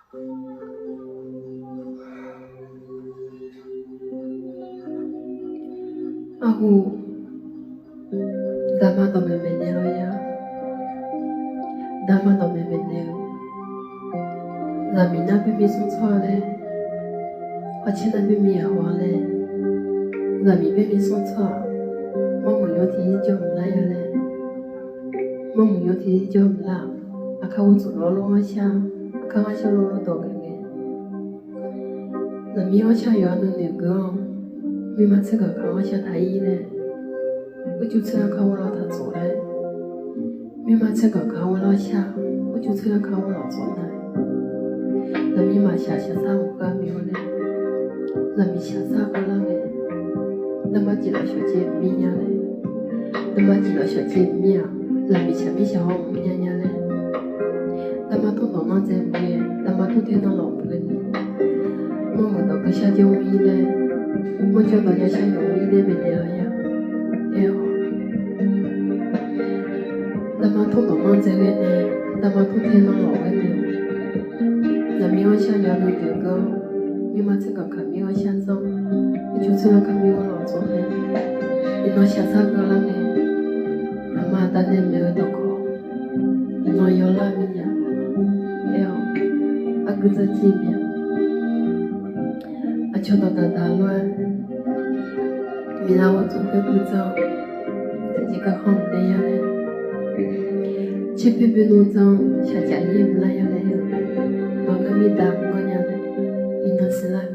Aku dama to me menero ya, dama to me menero. Zamina bibi son tsale, wachina bibi ya wale. Zami bibi son tsale, mamu yoti jo mla ya le. Mamu yoti jo mla, akawutu lolo washa, akawasha lolo dogenge. Zami washa yo anu nugo, mi matsega kawasha tai le.我就这样看我老大做嘞，咪妈这个看我老下，我就这样看我老做嘞。那咪妈下下啥我干没有嘞，那咪下啥个了嘞？那么几了小姐咪呀嘞，那么几了小姐咪呀，那咪下咪下我咪呀呀嘞，那么都弄那在不耶，那么都听到老不嘞，我们那个下姐我一嘞，我觉得人家下有我一嘞没得了呀。Dama tu mama zege ne, dama tu te no lo ge ne. Na mi wa xiang ya nu de ge, mi ma ce ge ka mi wa xiang zong, ni ju ce ka mi wa lo zong ne. Ni no xia sa ge la ne, na ma da ne me ge do ko. Ni no yo la mi ya. Eo, a ge ze ji mi. A cho do da da luan. Mi la wa zong ge bu zong, ji ge hong de ya ne. Chị bê nô rằng xa chả yên lại ở đây mà cái mi đàm có nhà này in nó sẽ lại